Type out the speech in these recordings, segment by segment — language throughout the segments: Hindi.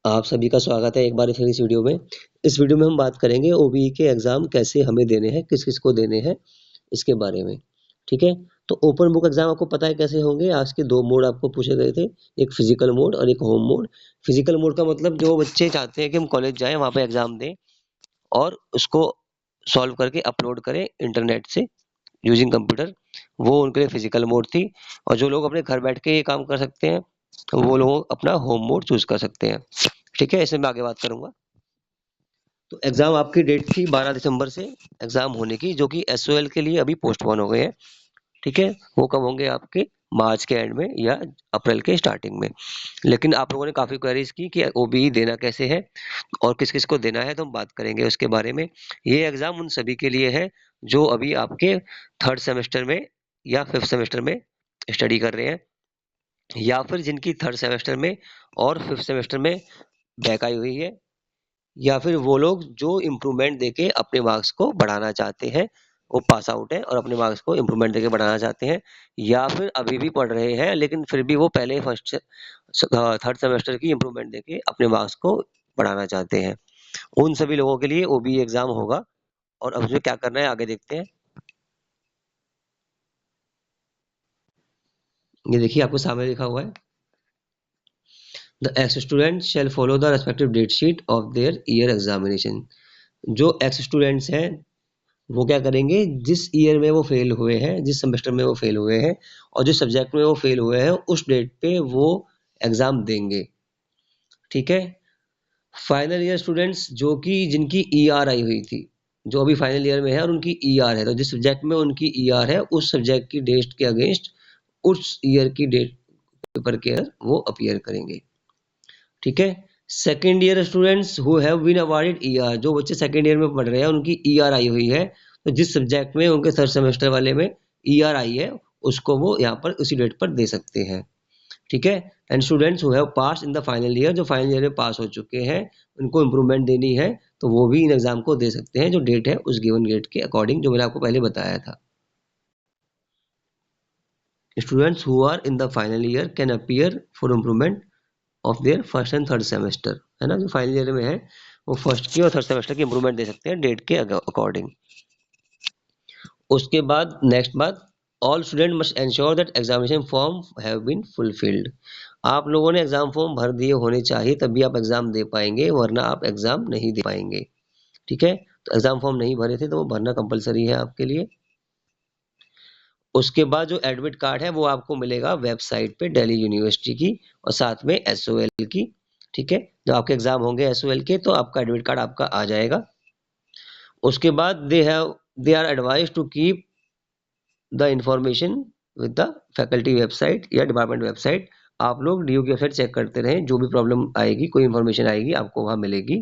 आप सभी का स्वागत है एक बार फिर इस वीडियो में। इस वीडियो में हम बात करेंगे ओबीई के एग्ज़ाम कैसे हमें देने हैं, किस-किस को देने हैं, इसके बारे में, ठीक है? तो ओपन बुक एग्ज़ाम आपको पता है कैसे होंगे, आज के 2 मोड आपको पूछे गए थे, एक फिज़िकल मोड और एक होम मोड। फिज़िकल मोड का मतलब जो बच्चे चाहते हैं कि हम कॉलेज जाएँ, वहाँ पे एग्ज़ाम दें और उसको सॉल्व करके अपलोड करें इंटरनेट से यूजिंग कंप्यूटर, वो उनके लिए फिज़िकल मोड थी। और जो लोग अपने घर बैठ के ये काम कर सकते हैं, तो वो लोग अपना होम मोड चूज़ कर सकते हैं। ठीक है, इसमें मैं आगे बात करूँगा। तो एग्ज़ाम आपकी डेट थी 12 दिसंबर से एग्ज़ाम होने की, जो कि एसओएल के लिए अभी पोस्टपोन हो गए हैं। ठीक है, वो कब होंगे आपके मार्च के एंड में या अप्रैल के स्टार्टिंग में। लेकिन आप लोगों ने काफ़ी क्वेरीज की कि ओबीई देना कैसे है और किस किस को देना है, तो हम बात करेंगे उसके बारे में। ये एग्ज़ाम उन सभी के लिए है जो अभी आपके थर्ड सेमेस्टर में या फिफ्थ सेमेस्टर में स्टडी कर रहे हैं, या फिर जिनकी थर्ड सेमेस्टर में और फिफ्थ सेमेस्टर में बैक आई हुई है, या फिर वो लोग जो इम्प्रूवमेंट देके अपने मार्क्स को बढ़ाना चाहते हैं, वो पास आउट है और अपने मार्क्स को इम्प्रूवमेंट देके बढ़ाना चाहते हैं, या फिर अभी भी पढ़ रहे हैं लेकिन फिर भी वो पहले फर्स्ट थर्ड सेमेस्टर की इम्प्रूवमेंट देके अपने मार्क्स को बढ़ाना चाहते हैं। उन सभी लोगों के लिए ओबीई एग्जाम होगा। और अब उसमें क्या करना है आगे देखते हैं। ये देखिए आपको सामने लिखा हुआ है, the ex student shall follow the respective date sheet of their year examination. जो एक्स स्टूडेंट्स हैं वो क्या करेंगे, जिस ईयर में वो फेल हुए हैं, जिस सेमेस्टर में वो फेल हुए हैं और जिस सब्जेक्ट में वो फेल हुए हैं, उस डेट पे वो एग्जाम देंगे। ठीक है, फाइनल ईयर स्टूडेंट्स जो कि जिनकी ईआर आई हुई थी, जो अभी फाइनल ईयर में है और उनकी ईआर है, तो जिस सब्जेक्ट में उनकी ईआर है उस सब्जेक्ट की डेट के अगेंस्ट उस ईयर की डेट पेपर के वो अपीयर करेंगे। ठीक है, second year students who have been awarded er, जो बच्चे सेकेंड ईयर में पढ़ रहे हैं उनकी ईआर आई हुई है, तो जिस सब्जेक्ट में उनके थर्ड सेमेस्टर वाले में ईआर आई है उसको वो यहाँ पर उसी डेट पर दे सकते हैं। ठीक है, and students who have pass in the final year, जो फाइनल ईयर में पास हो चुके हैं, उनको इम्प्रूवमेंट देनी है, तो वो भी इन एग्जाम को दे सकते हैं, जो डेट है उस गिवन डेट के अकॉर्डिंग, जो मैंने आपको पहले बताया था। Students who are in the final year can appear for improvement of their first and third semester, है ना, जो फाइनल ईयर में है वो फर्स्ट की और थर्ड सेमेस्टर की इंप्रूवमेंट दे सकते हैं डेट के अकॉर्डिंग। उसके बाद नेक्स्ट बात, all student must ensure that examination form have been fulfilled. आप लोगों ने एग्जाम फॉर्म भर दिए होने चाहिए तभी आप एग्जाम दे पाएंगे, वरना आप एग्जाम नहीं दे पाएंगे। ठीक है, तो एग्जाम फॉर्म नहीं भरे थे तो वो भरना कंपलसरी है आपके लिए। उसके बाद जो एडमिट कार्ड है वो आपको मिलेगा वेबसाइट पे दिल्ली यूनिवर्सिटी की, और साथ में एसओएल की। ठीक है, जब आपके एग्जाम होंगे एसओएल के तो आपका एडमिट कार्ड आपका आ जाएगा। उसके बाद they are advise to keep the information with the faculty website या डिपार्टमेंट वेबसाइट। आप लोग डीयू की वेबसाइट चेक करते रहें, जो भी प्रॉब्लम आएगी, कोई इन्फॉर्मेशन आएगी आपको वहां मिलेगी।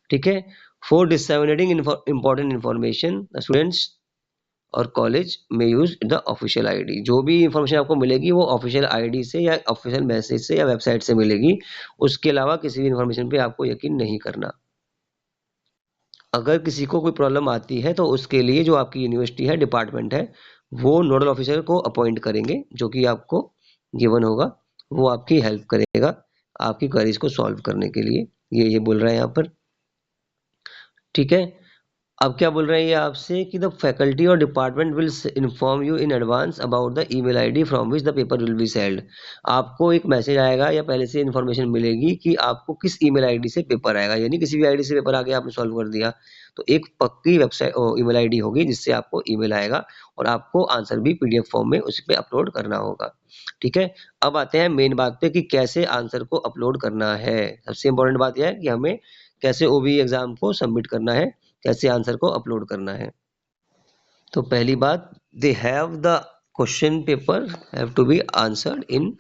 ठीक है, for disseminating important information students और कॉलेज में यूज द ऑफिशियल आईडी। जो भी इंफॉर्मेशन आपको मिलेगी वो ऑफिशियल आईडी से या ऑफिशियल मैसेज से या वेबसाइट से मिलेगी, उसके अलावा किसी भी इंफॉर्मेशन पे आपको यकीन नहीं करना। अगर किसी को कोई प्रॉब्लम आती है तो उसके लिए जो आपकी यूनिवर्सिटी है, डिपार्टमेंट है, वो नोडल ऑफिसर को अपॉइंट करेंगे, जो कि आपको गिवन होगा। वो आपकी हेल्प करेगा आपकी क्वेरीज को सॉल्व करने के लिए। ये बोल रहा है यहाँ पर। ठीक है, अब क्या बोल रहे हैं ये आपसे कि द फैकल्टी और department will inform you in advance about the email ID from which the paper will be sailed. आपको एक मैसेज आएगा या पहले से इन्फॉर्मेशन मिलेगी कि आपको किस ईमेल आईडी से पेपर आएगा, यानी किसी भी आईडी से पेपर आ गया आपने सॉल्व कर दिया, तो एक पक्की वेबसाइट ईमेल आईडी होगी जिससे आपको ईमेल आएगा और आपको आंसर भी पीडीएफ फॉर्म में उस पर अपलोड करना होगा। ठीक है, अब आते हैं मेन बात पे कि कैसे आंसर को अपलोड करना है। सबसे इंपॉर्टेंट बात यह है कि हमें कैसे ओबीई एग्जाम को सबमिट करना है, कैसे आंसर को अपलोड करना है। तो पहली बात, they have the question paper have to be answered in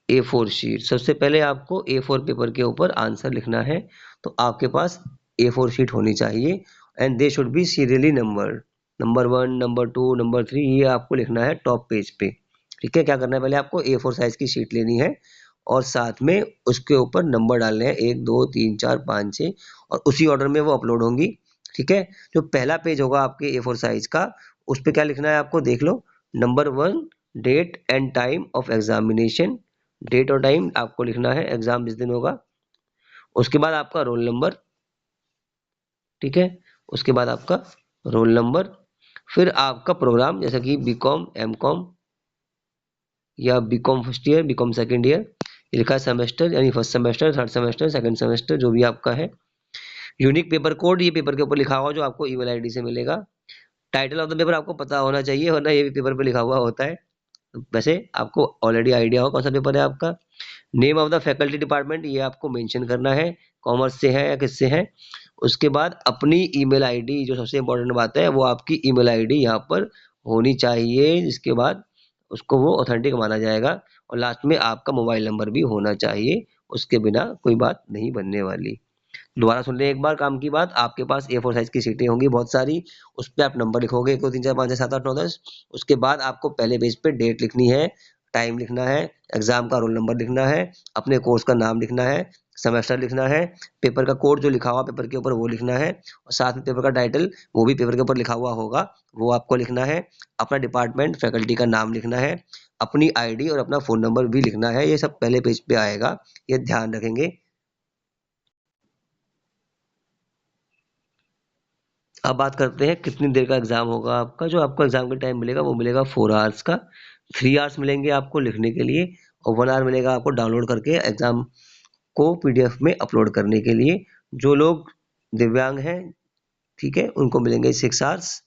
A4 sheet. सबसे पहले आपको A4 पेपर के ऊपर आंसर लिखना है, तो आपके पास A4 शीट होनी चाहिए and they should be serially numbered, number 1, number 2, number 3, ये आपको लिखना है टॉप पेज पे। ठीक है, क्या करना है, पहले आपको A4 साइज की शीट लेनी है और साथ में उसके ऊपर नंबर डालने हैं 1 2 3 4 5 6, और उसी ऑर्डर में वो अपलोड होंगी। ठीक है, जो पहला पेज होगा आपके A4 साइज का, उस पे क्या लिखना है आपको देख लो। Number 1, date and time of examination. Date और टाइम आपको लिखना है, एग्जाम जिस दिन होगा। उसके बाद आपका रोल नंबर, ठीक है, उसके बाद आपका रोल नंबर, फिर आपका प्रोग्राम जैसा कि बीकॉम, एमकॉम या BCom first year, BCom second year, लिखा है सेमेस्टर यानी first semester, third semester, second semester, जो भी आपका है। यूनिक पेपर कोड, ये पेपर के ऊपर लिखा हुआ जो आपको ईमेल आईडी से मिलेगा। टाइटल ऑफ द पेपर आपको पता होना चाहिए, वरना ये भी पेपर पे लिखा हुआ होता है। वैसे आपको ऑलरेडी आइडिया हो कौन सा पेपर है आपका। Name of the faculty department, ये आपको मेंशन करना है, कॉमर्स से है या किससे है। उसके बाद अपनी ईमेल आईडी, जो सबसे इंपॉर्टेंट बात है, वो आपकी ईमेल आईडी यहाँ पर होनी चाहिए, जिसके बाद उसको वो ऑथेंटिक माना जाएगा। और लास्ट में आपका मोबाइल नंबर भी होना चाहिए, उसके बिना कोई बात नहीं बनने वाली। दोबारा सुन लें एक बार काम की बात। आपके पास A4 साइज की सीटें होंगी बहुत सारी, उस पे आप नंबर लिखोगे 1 2 3 4 5 6 7 8 9 10। उसके बाद आपको पहले पेज पे डेट लिखनी है, टाइम लिखना है, एग्जाम का रोल नंबर लिखना है, अपने कोर्स का नाम लिखना है, सेमेस्टर लिखना है, पेपर का कोड जो लिखा हुआ पेपर के ऊपर वो लिखना है, और साथ में पेपर का टाइटल वो भी पेपर के ऊपर लिखा हुआ होगा, वो आपको लिखना है। अपना डिपार्टमेंट, फैकल्टी का नाम लिखना है, अपनी आईडी और अपना फोन नंबर भी लिखना है। ये सब पहले पेज पे आएगा, ये ध्यान रखेंगे। अब बात करते हैं कितनी देर का एग्जाम होगा आपका। जो आपको एग्जाम का टाइम मिलेगा वो मिलेगा 4 आवर्स का। 3 आवर्स मिलेंगे आपको लिखने के लिए, और 1 आवर मिलेगा आपको डाउनलोड करके एग्जाम को पीडीएफ में अपलोड करने के लिए। जो लोग दिव्यांग हैं, ठीक है, उनको मिलेंगे 6 आवर्स,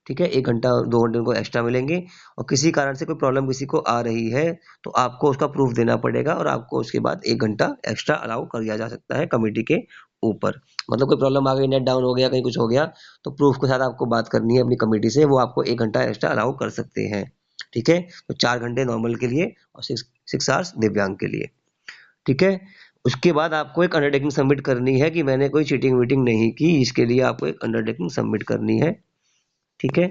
ठीक है, 1 घंटा 2 घंटे उनको एक्स्ट्रा मिलेंगे। और किसी कारण से कोई प्रॉब्लम किसी को आ रही है तो आपको उसका प्रूफ देना पड़ेगा, और आपको उसके बाद 1 घंटा एक्स्ट्रा अलाउ कर दिया जा सकता है कमेटी के ऊपर। मतलब कोई प्रॉब्लम आ गई, नेट डाउन हो गया, कहीं कुछ हो गया, तो प्रूफ के साथ आपको बात करनी है अपनी कमेटी से, वो आपको 1 घंटा एक्स्ट्रा अलाउ कर सकते हैं। ठीक है, तो 4 घंटे नॉर्मल के लिए और 6 आवर्स दिव्यांग के लिए। ठीक है, उसके बाद आपको एक अंडरटेकिंग सबमिट करनी है कि मैंने कोई चीटिंग वीटिंग नहीं की, इसके लिए आपको एक अंडरटेकिंग सबमिट करनी है। ठीक है,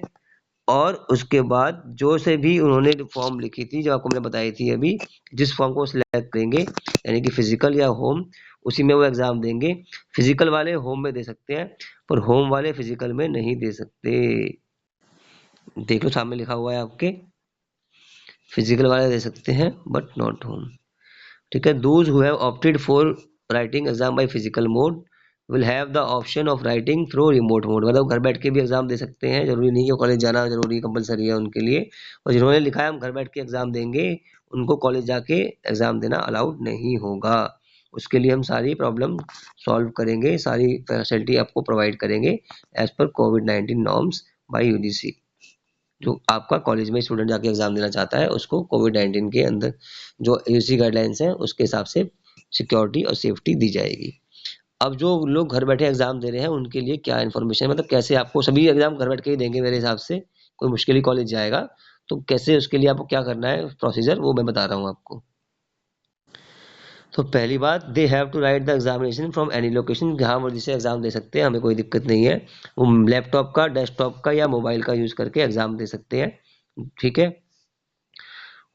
और उसके बाद जो से भी उन्होंने फॉर्म लिखी थी, जो आपको मैंने बताई थी अभी, जिस फॉर्म को सिलेक्ट करेंगे यानी कि फिजिकल या होम, उसी में वो एग्जाम देंगे। फिजिकल वाले होम में दे सकते हैं, पर होम वाले फिजिकल में नहीं दे सकते। देख लो सामने लिखा हुआ है आपके, फिजिकल वाले दे सकते हैं बट नॉट होम। ठीक है, those who have opted for writing exam by physical mode will have the option of writing through remote mode. मतलब घर बैठ के भी एग्जाम दे सकते हैं, जरूरी नहीं है कॉलेज जाना जरूरी कंपलसरी है उनके लिए। और जिन्होंने लिखा है हम घर बैठ के एग्जाम देंगे, उनको कॉलेज जाके एग्जाम देना अलाउड नहीं होगा। उसके लिए हम सारी प्रॉब्लम सॉल्व करेंगे, सारी फैसिलिटी आपको प्रोवाइड करेंगे एज पर कोविड-19 नॉर्म्स बाय यूजीसी। जो आपका कॉलेज में स्टूडेंट जाके एग्जाम देना चाहता है, उसको कोविड-19 के अंदर जो यूजीसी गाइडलाइंस हैं उसके हिसाब से सिक्योरिटी और सेफ्टी दी जाएगी। अब जो लोग घर बैठे एग्जाम दे रहे हैं उनके लिए क्या इन्फॉर्मेशन है, मतलब कैसे आपको सभी एग्जाम घर बैठ के ही देंगे मेरे हिसाब से, कोई मुश्किल ही कॉलेज जाएगा, तो कैसे उसके लिए आपको क्या करना है प्रोसीजर, वो मैं बता रहा हूँ आपको। तो पहली बात, they have to write the examination from any location, जहाँ मर्जी से एग्जाम दे सकते हैं, हमें कोई दिक्कत नहीं है। वो लैपटॉप का, डेस्कटॉप का या मोबाइल का यूज करके एग्जाम दे सकते हैं। ठीक है,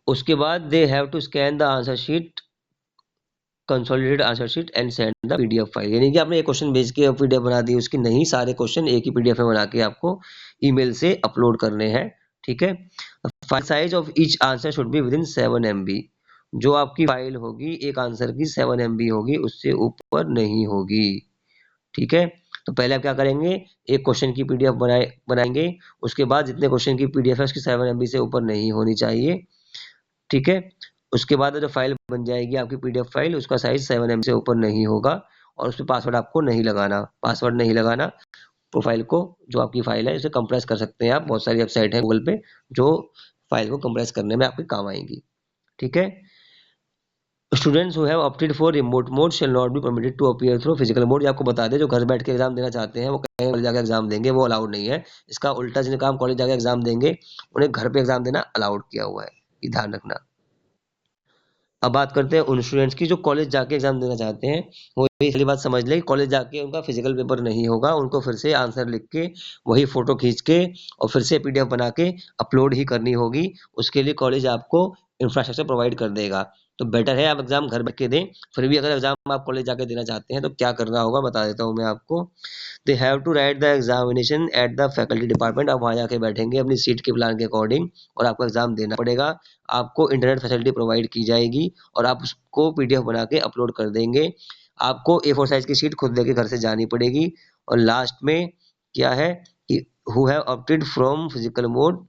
उसके बाद they have to scan the answer sheet, consolidated answer sheet and send the PDF file. यानी कि आपने एक क्वेश्चन भेज के पीडीएफ बना दी उसकी, नहीं, सारे क्वेश्चन एक ही पीडीएफ में बना के आपको ईमेल से अपलोड करने हैं। ठीक है, file size of each answer should be with in 7 MB। जो आपकी फाइल होगी एक आंसर की 7 MB होगी, उससे ऊपर नहीं होगी। ठीक है, तो पहले आप क्या करेंगे, एक क्वेश्चन की पीडीएफ बनाएंगे, उसके बाद जितने क्वेश्चन की पीडीएफ है उसकी 7 MB से ऊपर नहीं होनी चाहिए। ठीक है, उसके बाद जो फाइल बन जाएगी आपकी पीडीएफ फाइल, उसका साइज 7 MB से ऊपर नहीं होगा, और उसमें पासवर्ड आपको नहीं लगाना, पासवर्ड नहीं लगाना। प्रोफाइल को, जो आपकी फाइल है उसे कंप्रेस कर सकते हैं आप, बहुत सारी वेबसाइट है गूगल पे जो फाइल को कंप्रेस करने में आपके काम आएंगी। ठीक है, students who have opted for remote mode shall not be permitted to appear through physical mode. ये आपको बता दें, जो घर बैठ के एग्जाम देना चाहते हैं वो कहीं कॉलेज जाकर एग्जाम देंगे, वो अलाउड नहीं है। इसका उल्टा, जिन्हें काम कॉलेज जाकर एग्जाम देंगे उन्हें घर पे एग्जाम देना अलाउड किया हुआ है, ये ध्यान रखना। अब बात करते हैं उन स्टूडेंट्स की जो कॉलेज जाके एग्जाम देना चाहते हैं। वो ये पहली बात समझ लें, कॉलेज जाके उनका फिजिकल पेपर नहीं होगा, उनको फिर से आंसर लिख के वही फोटो खींच के और फिर से पीडीएफ बना के अपलोड ही करनी होगी। उसके लिए कॉलेज आपको इंफ्रास्ट्रक्चर प्रोवाइड कर देगा। तो बेटर है आप एग्जाम घर बैठ के दें। फिर भी अगर एग्जाम आप कॉलेज जाके देना चाहते हैं तो क्या करना होगा बता देता हूँ मैं आपको। They have to write the examination at the faculty department. आप वहाँ जाके बैठेंगे अपनी सीट के प्लान के अकॉर्डिंग और आपको एग्जाम देना पड़ेगा। आपको इंटरनेट फैसिलिटी प्रोवाइड की जाएगी और आप उसको पीडीएफ बना के अपलोड कर देंगे। आपको A4 साइज की शीट खुद लेके घर से जानी पड़ेगी। और लास्ट में क्या है कि who have opted from physical mode,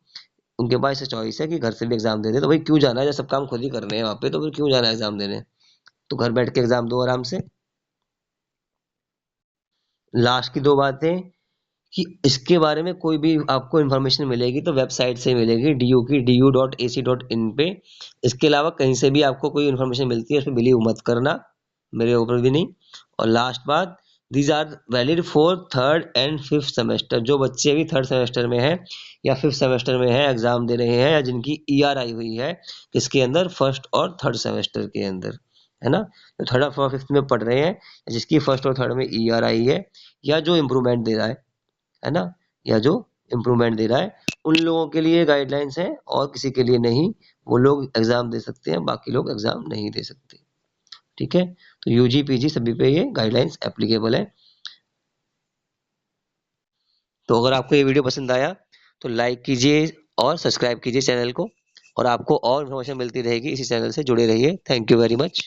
उनके पास चॉइस है कि घर से भी एग्जाम दे दे। तो भाई क्यों जाना है जब सब काम खुद ही करने हैं वहाँ पे, तो फिर क्यों जाना है एग्जाम देने। तो घर बैठ के एग्जाम दो आराम से। लास्ट की दो बातें कि इसके बारे में कोई भी आपको इन्फॉर्मेशन मिलेगी तो वेबसाइट से मिलेगी, DU की du.ac.in पे। इसके अलावा कहीं से भी आपको कोई इन्फॉर्मेशन मिलती है उस पर बिलीव मत करना, मेरे ऊपर भी नहीं। और लास्ट बात, these are valid for third and fifth semester. जो बच्चे भी थर्ड सेमेस्टर में हैं या फिफ्थ सेमेस्टर में हैं एग्जाम दे रहे हैं, या जिनकी ER आई हुई है किसके अंदर, फर्स्ट और थर्ड सेमेस्टर के अंदर, है ना। तो थर्ड और फिफ्थ में पढ़ रहे हैं, जिसकी फर्स्ट और थर्ड में ER आई है, या जो इम्प्रूवमेंट दे रहा है ना, या जो इम्प्रूवमेंट दे रहा है, उन लोगों के लिए गाइडलाइंस है और किसी के लिए नहीं। वो लोग एग्जाम दे सकते हैं, बाकी लोग एग्जाम नहीं दे सकते। ठीक है, तो यूजी पीजी सभी पे ये गाइडलाइंस एप्लीकेबल है। तो अगर आपको ये वीडियो पसंद आया तो लाइक कीजिए और सब्सक्राइब कीजिए चैनल को, और आपको और इन्फॉर्मेशन मिलती रहेगी इसी चैनल से, जुड़े रहिए। Thank you very much.